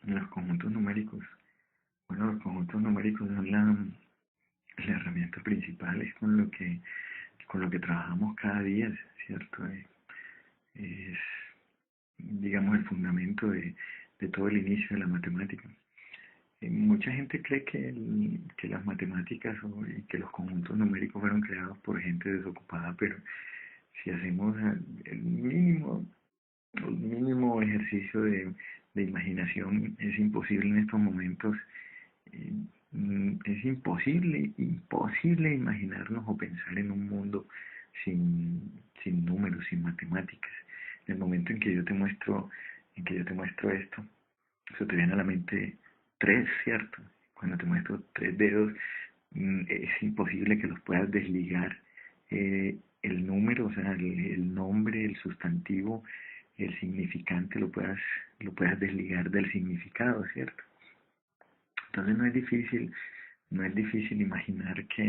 Los conjuntos numéricos. Bueno, los conjuntos numéricos son la herramienta principal, es con lo que trabajamos cada día, ¿cierto? Es, digamos, el fundamento de todo el inicio de la matemática. Mucha gente cree que las matemáticas y que los conjuntos numéricos fueron creados por gente desocupada, pero si hacemos el mínimo ejercicio de imaginación, es imposible en estos momentos. eh, es imposible imaginarnos o pensar en un mundo sin números, sin matemáticas. En el momento en que yo te muestro esto, eso te viene a la mente tres, ¿cierto? Cuando te muestro tres dedos, es imposible que los puedas desligar. El número, o sea, el nombre, el sustantivo, el significante, lo puedas desligar del significado, ¿cierto? Entonces no es difícil imaginar que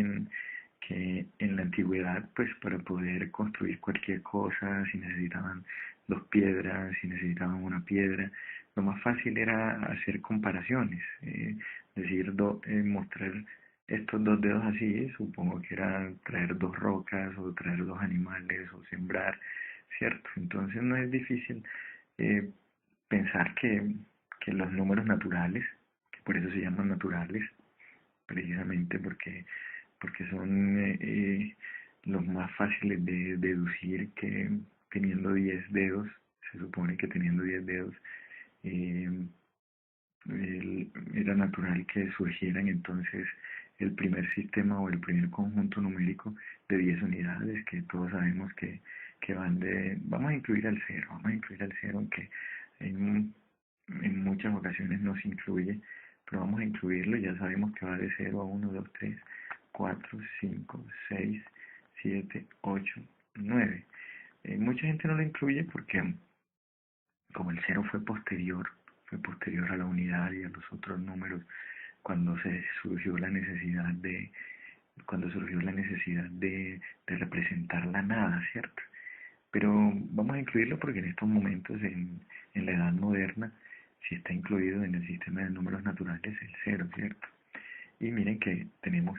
en la antigüedad, pues para poder construir cualquier cosa, si necesitaban dos piedras, si necesitaban una piedra, lo más fácil era hacer comparaciones, mostrar estos dos dedos así, supongo que era traer dos rocas o traer dos animales o sembrar, ¿cierto? Entonces no es difícil eh, pensar que los números naturales, que por eso se llaman naturales, precisamente porque son los más fáciles de deducir, que teniendo 10 dedos, se supone que teniendo 10 dedos, eh, era natural que surgieran entonces el primer sistema o el primer conjunto numérico de 10 unidades, que todos sabemos que van vamos a incluir al cero, vamos a incluir al cero, aunque en, en muchas ocasiones no se incluye, pero vamos a incluirlo. Ya sabemos que va de cero a uno, 2, 3, 4, 5, 6, 7, 8, 9. Mucha gente no lo incluye porque como el cero fue posterior a la unidad y a los otros números, cuando se surgió la necesidad cuando surgió la necesidad de representar la nada, ¿cierto? Pero vamos a incluirlo porque en estos momentos, en la edad moderna, sí está incluido en el sistema de números naturales el cero, ¿cierto? Y miren que tenemos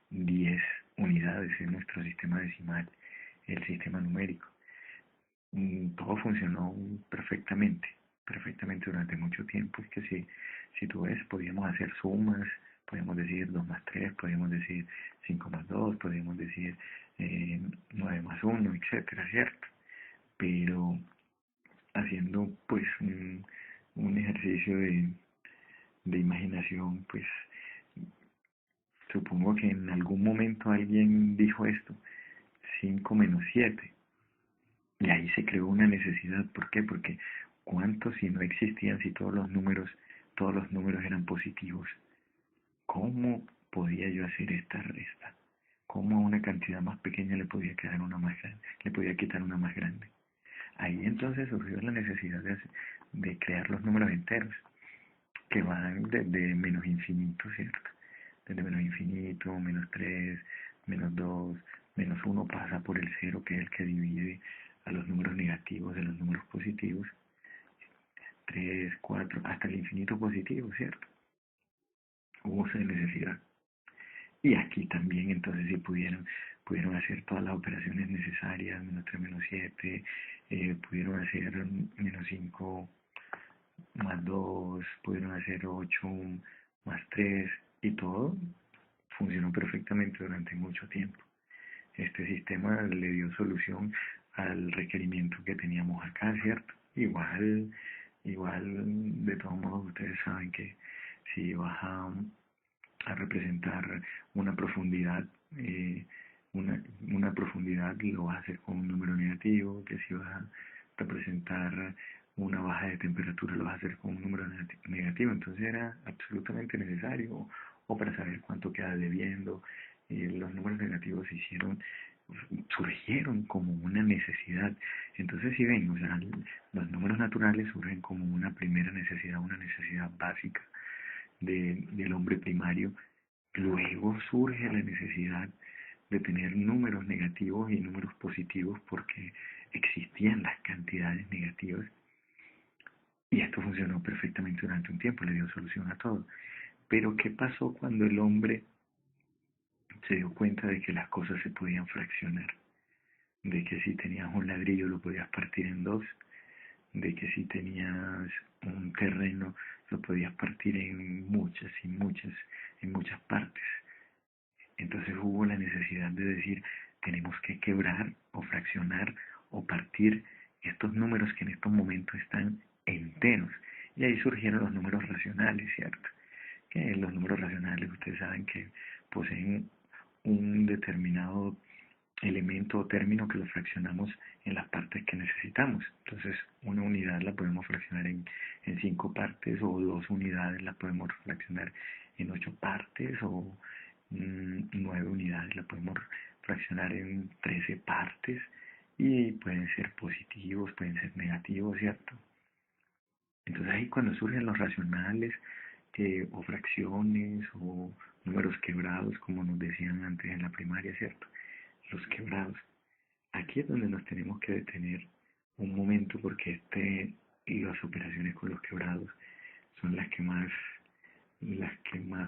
10 unidades en nuestro sistema decimal, el sistema numérico. Todo funcionó perfectamente durante mucho tiempo. Es que si tú ves, podíamos hacer sumas, podíamos decir 2 más 3, podíamos decir 5 más 2, podíamos decir 9 más 1, etcétera, ¿cierto? Pero haciendo pues un ejercicio de imaginación, pues supongo que en algún momento alguien dijo esto: 5 menos 7. Y ahí se creó una necesidad. ¿Por qué? Porque ¿cuántos si no existían, si todos los números eran positivos? ¿Cómo podía yo hacer esta resta? ¿Cómo a una cantidad más pequeña le podía quedar una más grande, le podía quitar una más grande? Ahí entonces surgió la necesidad de crear los números enteros, que van desde menos infinito, ¿cierto? Desde menos infinito, menos 3, menos 2, menos uno, pasa por el cero, que es el que divide a los números negativos de los números positivos, 3, 4, hasta el infinito positivo, ¿cierto? Hubo esa necesidad. Y aquí también entonces sí pudieron hacer todas las operaciones necesarias, menos 3, menos 7, pudieron hacer menos 5 más 2, pudieron hacer 8 más 3, y todo funcionó perfectamente durante mucho tiempo. Este sistema le dio solución al requerimiento que teníamos acá, ¿cierto? Igual, de todos modos, ustedes saben que si vas a representar una profundidad, eh, una profundidad lo vas a hacer con un número negativo, que si vas a representar una baja de temperatura lo vas a hacer con un número negativo. Entonces era absolutamente necesario, o para saber cuánto queda debiendo. Los números negativos surgieron como una necesidad. Entonces, si ven, o sea, los números naturales surgen como una primera necesidad, una necesidad básica del hombre primario. Luego surge la necesidad de tener números negativos y números positivos porque existían las cantidades negativas. Y esto funcionó perfectamente durante un tiempo, le dio solución a todo. Pero ¿qué pasó cuando el hombre se dio cuenta de que las cosas se podían fraccionar? De que si tenías un ladrillo lo podías partir en dos, de que si tenías un terreno lo podías partir en muchas y muchas, en muchas partes. Entonces hubo la necesidad de decir, tenemos que quebrar o fraccionar o partir estos números que en estos momentos están enteros. Y ahí surgieron los números racionales, ¿cierto? Que los números racionales, ustedes saben que poseen un determinado elemento o término que lo fraccionamos en las partes que necesitamos. Entonces, una unidad la podemos fraccionar en 5 partes, o 2 unidades la podemos fraccionar en 8 partes, o 9 unidades la podemos fraccionar en 13 partes, y pueden ser positivos, pueden ser negativos, ¿cierto? Entonces ahí cuando surgen los racionales, o fracciones o números quebrados, como nos decían antes en la primaria, ¿cierto? Los quebrados. Aquí es donde nos tenemos que detener un momento, porque y las operaciones con los quebrados son las que más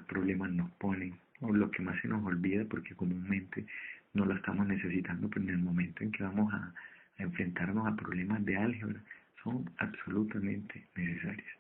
problemas nos ponen, o lo que más se nos olvida, porque comúnmente no lo estamos necesitando, pero en el momento en que vamos a enfrentarnos a problemas de álgebra son absolutamente necesarias.